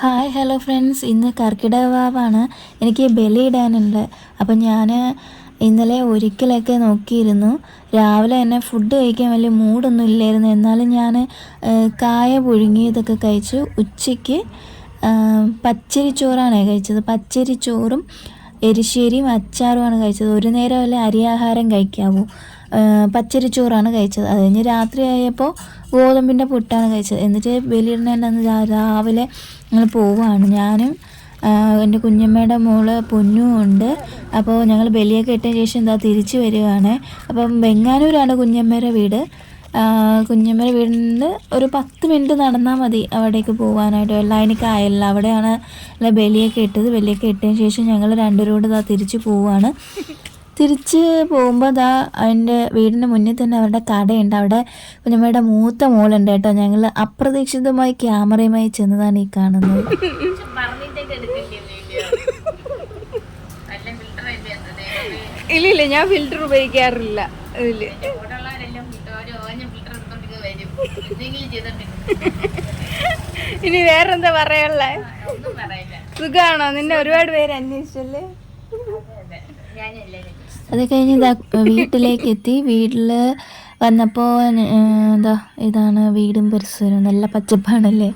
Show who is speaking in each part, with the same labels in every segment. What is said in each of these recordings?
Speaker 1: Hi hello friends, ഇന്ന് കർക്കിടക വാവാണ്. എനിക്ക് ബലിയിടാനുണ്ട്. അപ്പം ഞാൻ ഇന്നലെ ഒരിക്കലൊക്കെ നോക്കിയിരുന്നു. രാവിലെ തന്നെ ഫുഡ് കഴിക്കാൻ വലിയ മൂഡൊന്നും ഇല്ലായിരുന്നു. എന്നാലും ഞാൻ കായ പുഴുങ്ങിയതൊക്കെ കഴിച്ചു. ഉച്ചയ്ക്ക് പച്ചരിച്ചോറാണ് കഴിച്ചത്. പച്ചരിച്ചോറും എരിശ്ശേരിയും അച്ചാറുമാണ് കഴിച്ചത്. ഒരു നേരം വല്ല അരിയാഹാരം കഴിക്കാവൂ. പച്ചരിച്ചോറാണ് കഴിച്ചത്. അത് കഴിഞ്ഞ് രാത്രിയായപ്പോൾ ഗോതമ്പിൻ്റെ പുട്ടാണ് കഴിച്ചത്. എന്നിട്ട് ബലിയിടുന്നതിൻ്റെ രാവിലെ ഞങ്ങൾ പോവുകയാണ്. ഞാനും എൻ്റെ കുഞ്ഞമ്മയുടെ മോള് പൊന്നും ഉണ്ട്. അപ്പോൾ ഞങ്ങൾ ബലിയൊക്കെ ഇട്ടതിന് ശേഷം തിരിച്ച് വരികയാണ്. അപ്പം വെങ്ങാനൂരാണ് കുഞ്ഞമ്മയുടെ വീട്. കുഞ്ഞമ്മയുടെ വീടിന് ഒരു 10 മിനിറ്റ് നടന്നാൽ മതി അവിടേക്ക് പോകാനായിട്ട്. വെള്ളായണിക്കായല്ല, അവിടെയാണ് ബലിയൊക്കെ ഇട്ടത്. ബലിയൊക്കെ ഇട്ടതിന് ശേഷം ഞങ്ങൾ രണ്ടുപേരും കൂടെ തിരിച്ച് പോവുകയാണ്. തിരിച്ച് പോകുമ്പോൾ അതിൻ്റെ വീടിൻ്റെ മുന്നിൽ തന്നെ അവരുടെ കടയുണ്ട്. അവിടെ കുഞ്ഞമ്മയുടെ മൂത്ത മോളുണ്ട് കേട്ടോ. ഞങ്ങൾ അപ്രതീക്ഷിതമായി ക്യാമറയുമായി ചെന്നതാണ് ഈ കാണുന്നത്.
Speaker 2: ഇല്ല, ഞാൻ ഫിൽറ്റർ ഉപയോഗിക്കാറില്ല. ഇനി വേറെന്താ പറയാനുള്ള? സുഖാണോ? നിന്നെ ഒരുപാട് പേര് അന്വേഷിച്ചല്ലേ.
Speaker 1: അത് കഴിഞ്ഞ് വീട്ടിലേക്ക് എത്തി. വീട്ടിൽ വന്നപ്പോൾ ഇതാണ് വീടും പരിസരവും, നല്ല പച്ചപ്പാണല്ലേ.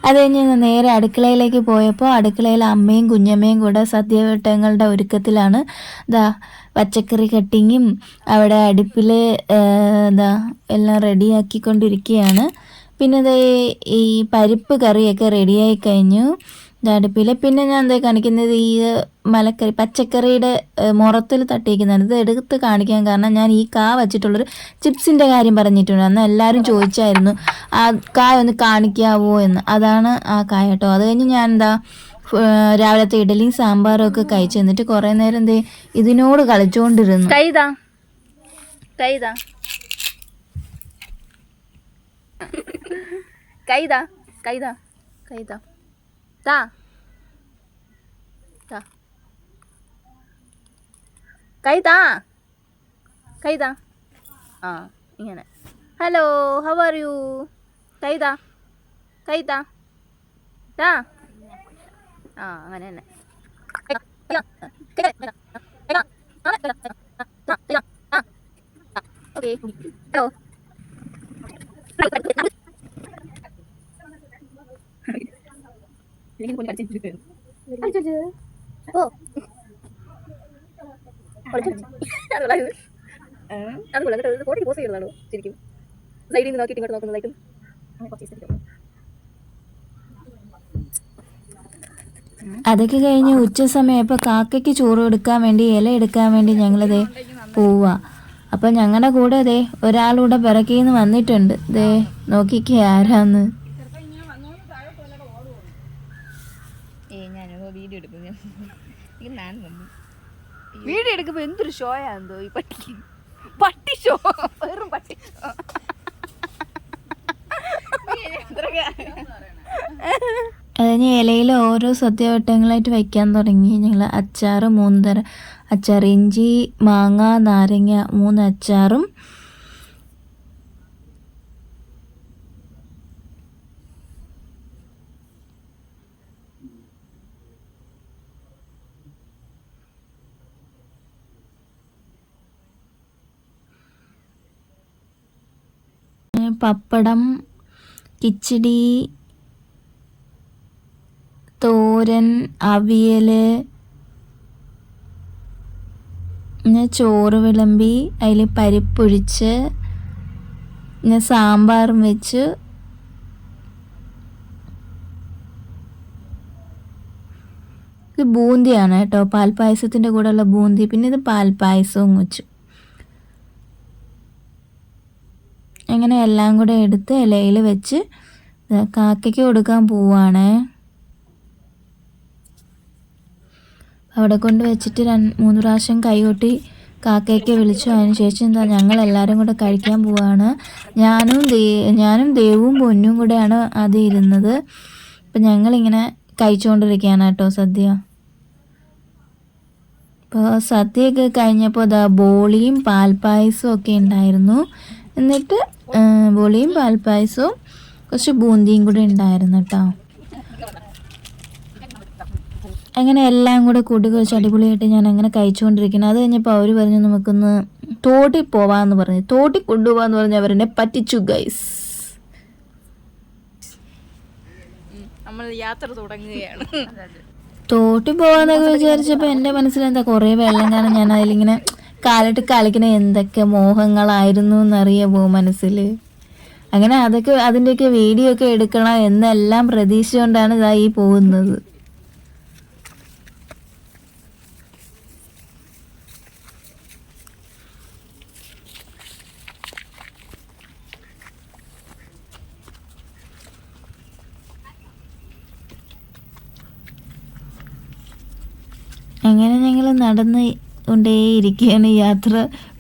Speaker 1: അത് കഴിഞ്ഞ് നേരെ അടുക്കളയിലേക്ക് പോയപ്പോൾ അടുക്കളയിൽ അമ്മയും കുഞ്ഞമ്മയും കൂടെ സദ്യവട്ടങ്ങളുടെ ഒരുക്കത്തിലാണ്. പച്ചക്കറി കട്ടിങ്ങും അവിടെ അടുപ്പിൽ എല്ലാം റെഡിയാക്കിക്കൊണ്ടിരിക്കുകയാണ്. പിന്നെ ഈ പരിപ്പ് കറിയൊക്കെ റെഡിയായി കഴിഞ്ഞു അടുപ്പിൽ. പിന്നെ ഞാൻ കാണിക്കുന്നത് ഈ മലക്കറി പച്ചക്കറിയുടെ മുറത്തിൽ തട്ടിയിരിക്കുന്നതാണ്. ഇത് എടുത്ത് കാണിക്കാൻ കാരണം ഞാൻ ഈ കാ വച്ചിട്ടുള്ളൊരു ചിപ്സിൻ്റെ കാര്യം പറഞ്ഞിട്ടുണ്ട്. അന്ന് എല്ലാവരും ചോദിച്ചായിരുന്നു ആ കായ ഒന്ന് കാണിക്കാവോ എന്ന്. അതാണ് ആ കായ കേട്ടോ. അത് കഴിഞ്ഞ് ഞാൻ രാവിലത്തെ ഇഡലിയും സാമ്പാറും ഒക്കെ കഴിച്ചു. എന്നിട്ട് കുറേ നേരം ഇതിനോട് കളിച്ചുകൊണ്ടിരുന്നു.
Speaker 2: കൈതാ ഇങ്ങനെ. Hello, how are you? കൈതാ അങ്ങനെ തന്നെ. Okay, hello.
Speaker 1: അതൊക്കെ കഴിഞ്ഞ് ഉച്ച സമയപ്പോൾ കാക്കയ്ക്ക് ചോറ് എടുക്കാൻ വേണ്ടി, ഇല എടുക്കാൻ വേണ്ടി ഞങ്ങളതേ പോവുക. അപ്പം ഞങ്ങളുടെ കൂടെ ഒരാളൂടെ പിറക്കിന്ന് വന്നിട്ടുണ്ട്. നോക്കിക്കേ ആരാന്ന്.
Speaker 2: വീഡിയോ എടുക്കുമ്പോ എന്തൊരു ഷോയാന്തോ ഈ പട്ടി ഷോ, വെറും പട്ടി ഷോ.
Speaker 1: അതിന് ഇലയിൽ ഓരോ സദ്യവട്ടങ്ങളായിട്ട് വയ്ക്കാൻ തുടങ്ങി. ഞങ്ങൾ അച്ചാർ 3 തരം അച്ചാർ, ഇഞ്ചി, മാങ്ങ, നാരങ്ങ 3 അച്ചാറും പപ്പടം, കിച്ചടി, തോരൻ, അവിയൽ, പിന്നെ ചോറ് വിളമ്പി, അതിൽ പരിപ്പൊഴിച്ച്, പിന്നെ സാമ്പാറും വെച്ച്. ഇത് ബൂന്തിയാണ് കേട്ടോ, പാൽപ്പായസത്തിൻ്റെ കൂടെയുള്ള ബൂന്തി. പിന്നെ ഇത് പാൽപ്പായസവും വെച്ചു. അങ്ങനെ എല്ലാം കൂടെ എടുത്ത് ഇലയിൽ വെച്ച് കാക്കയ്ക്ക് കൊടുക്കാൻ പോവാണേ. അവിടെ കൊണ്ട് വെച്ചിട്ട് 3 പ്രാവശ്യം കൈകൊട്ടി കാക്കയ്ക്ക് വിളിച്ചു. അതിന് ശേഷം ഞങ്ങളെല്ലാവരും കൂടെ കഴിക്കാൻ പോവാണ്. ഞാനും ദേവും പൊന്നും കൂടെയാണ് അത് ഇരുന്നത്. അപ്പം ഞങ്ങളിങ്ങനെ കഴിച്ചുകൊണ്ടിരിക്കുകയാണ് കേട്ടോ സദ്യ. അപ്പോൾ സദ്യയൊക്കെ കഴിഞ്ഞപ്പോൾ ബോളിയും പാൽപ്പായസവും ഒക്കെ ഉണ്ടായിരുന്നു. എന്നിട്ട് ബോളിയും പാൽപ്പായസവും കുറച്ച് ബൂന്തിയും കൂടി ഉണ്ടായിരുന്നു കേട്ടോ. അങ്ങനെ എല്ലാം കൂടെ കൂട്ടി കുറച്ച് അടിപൊളിയായിട്ട് ഞാൻ അങ്ങനെ കഴിച്ചുകൊണ്ടിരിക്കുന്നത്. അത് കഴിഞ്ഞപ്പോൾ അവർ പറഞ്ഞു നമുക്കൊന്ന് തോട്ടിൽ പോവാന്ന് പറഞ്ഞു. തോട്ടിൽ കൊണ്ടുപോകാന്ന് പറഞ്ഞ് അവരെന്നെ പറ്റിച്ചു ഗൈസ്.
Speaker 2: നമ്മൾ യാത്ര തുടങ്ങുകയാണ്.
Speaker 1: തോട്ടിൽ പോവാന്നൊക്കെ വിചാരിച്ചപ്പോൾ എൻ്റെ മനസ്സിലെന്താ കുറേ വെള്ളം കാണാൻ ഞാൻ അതിലിങ്ങനെ കാലിട്ട് കളിക്കണ എന്തൊക്കെ മോഹങ്ങളായിരുന്നു എന്നറിയാമോ മനസ്സിൽ. അങ്ങനെ അതൊക്കെ അതിൻ്റെയൊക്കെ വീഡിയോ ഒക്കെ എടുക്കണം എന്നെല്ലാം പ്രതീക്ഷിച്ചുകൊണ്ടാണ് ഇതായി പോകുന്നത്. അങ്ങനെ ഞങ്ങൾ നടന്ന് കൊണ്ടേയിരിക്കുകയാണ്, യാത്ര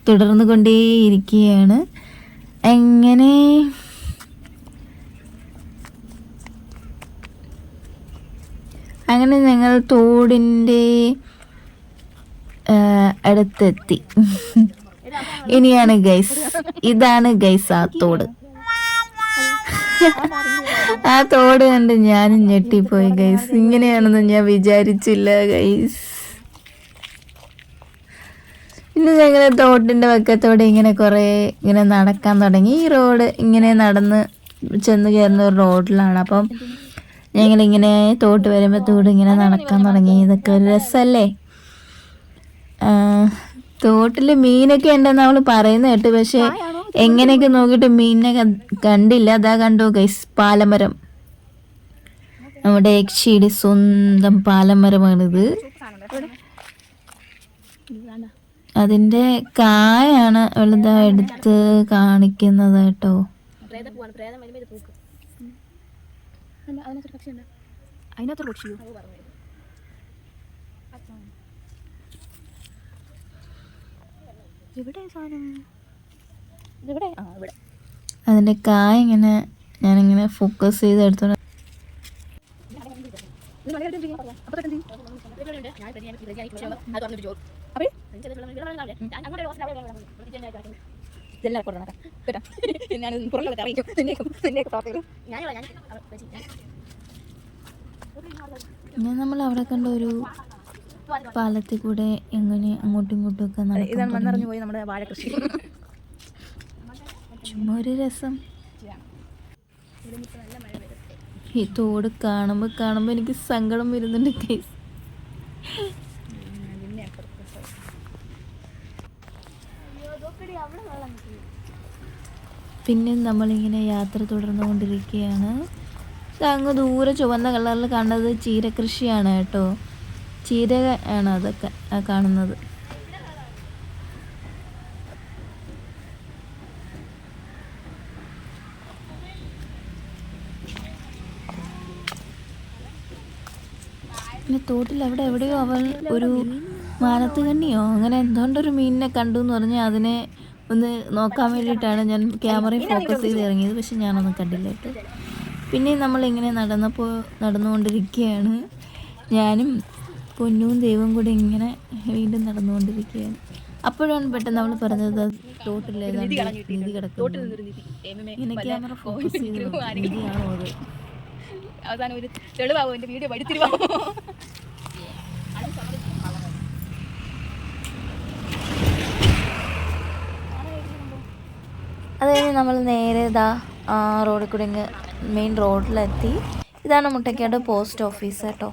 Speaker 1: തുടർന്നു കൊണ്ടേയിരിക്കുകയാണ്. അങ്ങനെ ഞങ്ങൾ തോടിൻ്റെ അടുത്തെത്തി. ഇനിയാണ് ഗൈസ്, ഇതാണ് ഗൈസ് ആ തോട്. ആ തോട് കണ്ട് ഞാനും ഞെട്ടിപ്പോയി ഗൈസ്. ഇങ്ങനെയാണെന്ന് ഞാൻ വിചാരിച്ചില്ല ഗൈസ്. പിന്നെ ഞങ്ങൾ തോട്ടിൻ്റെ വക്കത്തോടെ ഇങ്ങനെ കുറേ ഇങ്ങനെ നടക്കാൻ തുടങ്ങി. ഈ റോഡ് ഇങ്ങനെ നടന്ന് ചെന്ന് കയറുന്ന ഒരു റോഡിലാണ്. അപ്പം ഞങ്ങളിങ്ങനെ തോട്ട് വരുമ്പോൾ തോട് ഇങ്ങനെ നടക്കാൻ തുടങ്ങി. ഇതൊക്കെ ഒരു രസമല്ലേ. തോട്ടിൽ മീനൊക്കെ ഉണ്ടെന്ന് അവൾ പറയുന്ന കേട്ട്, പക്ഷെ എങ്ങനെയൊക്കെ നോക്കിയിട്ട് മീനിനെ കണ്ടില്ല. അതാ കണ്ടു ഗൈസ്, പാലമരം. നമ്മുടെ യക്ഷിയുടെ സ്വന്തം പാലമരമാണിത്. അതിൻ്റെ കായാണ് അവളിതാ എടുത്ത് കാണിക്കുന്നത് കേട്ടോ. അതിൻ്റെ കായ ഇങ്ങനെ ഞാനിങ്ങനെ ഫോക്കസ് ചെയ്ത് എടുത്തോണ്ട് പിന്നെ നമ്മൾ അവിടെ കണ്ട ഒരു പാലത്തിൽ കൂടെ എങ്ങനെ അങ്ങോട്ടും ഇങ്ങോട്ടും ഒക്കെ നടക്കാൻ ചുമ്മാ ഒരു രസം. ഈ തോട് കാണുമ്പോൾ എനിക്ക് സങ്കടം വരുന്നുണ്ട് ഗൈസ്. പിന്നെ നമ്മളിങ്ങനെ യാത്ര തുടർന്നുകൊണ്ടിരിക്കുകയാണ്. അങ്ങ് ദൂരെ ചുവന്ന കളറിൽ കാണുന്നത് ചീരകൃഷിയാണ് കേട്ടോ. ചീര ആണ് അതൊക്കെ കാണുന്നത്. പിന്നെ തോട്ടിൽ അവിടെ എവിടെയോ അവൾ ഒരു മാനത്ത് കണ്ണിയോ അങ്ങനെ എന്തുകൊണ്ടൊരു മീനിനെ കണ്ടു എന്ന് പറഞ്ഞ് അതിനെ ഒന്ന് നോക്കാൻ വേണ്ടിയിട്ടാണ് ഞാൻ ക്യാമറയിൽ ഫോക്കസ് ചെയ്ത് ഇറങ്ങിയത്. പക്ഷെ ഞാനൊന്നും കണ്ടില്ല കേട്ടോ. പിന്നെ നമ്മളിങ്ങനെ നടന്നുകൊണ്ടിരിക്കുകയാണ്. ഞാനും പൊന്നും ദൈവം കൂടി ഇങ്ങനെ വീണ്ടും നടന്നുകൊണ്ടിരിക്കുകയാണ്. അപ്പോഴാണ് പെട്ടെന്ന് നമ്മൾ പറഞ്ഞത് തോട്ടിൽ നിധി കിടക്കുന്നു. ഇങ്ങനെ ക്യാമറ ഫോക്കസ് ചെയ്ത് നിധിയാണോ അത്?
Speaker 2: അവസാനം ഒരു തെളിവാകും എൻ്റെ വീഡിയോ വഴിത്തിരിവാകും.
Speaker 1: അത് കഴിഞ്ഞ് നമ്മൾ നേരെ റോഡിൽ കൂടി മെയിൻ റോഡിലെത്തി. ഇതാണ് മുട്ടയ്ക്കാട് പോസ്റ്റ് ഓഫീസ് കേട്ടോ.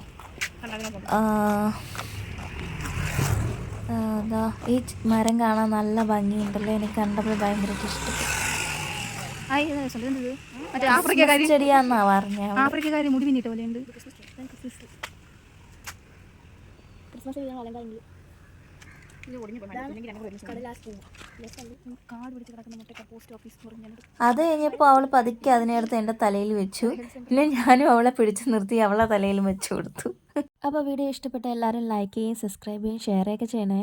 Speaker 1: ഈ മരം കാണാൻ നല്ല ഭംഗിയുണ്ടല്ലോ. എനിക്ക് കണ്ടപ്പോൾ ഭയങ്കരമായിട്ട് ഇഷ്ടപ്പെട്ടു. ചെടിയാന്നാ പറഞ്ഞ
Speaker 2: ആഫ്രിക്കക്കാരി മുടി പിന്നിട്ട പോലെയുണ്ട്.
Speaker 1: അത് കഴിഞ്ഞപ്പോൾ അവൾ പതുക്കെ അതിനടുത്ത് എൻ്റെ തലയിൽ വെച്ചു. പിന്നെ ഞാനും അവളെ പിടിച്ചു നിർത്തി അവളെ തലയിൽ വെച്ചു കൊടുത്തു. അപ്പോൾ വീഡിയോ ഇഷ്ടപ്പെട്ട എല്ലാവരും ലൈക്ക് ചെയ്യുകയും സബ്സ്ക്രൈബ് ചെയ്യുകയും ഷെയർ ഒക്കെ ചെയ്യണേ.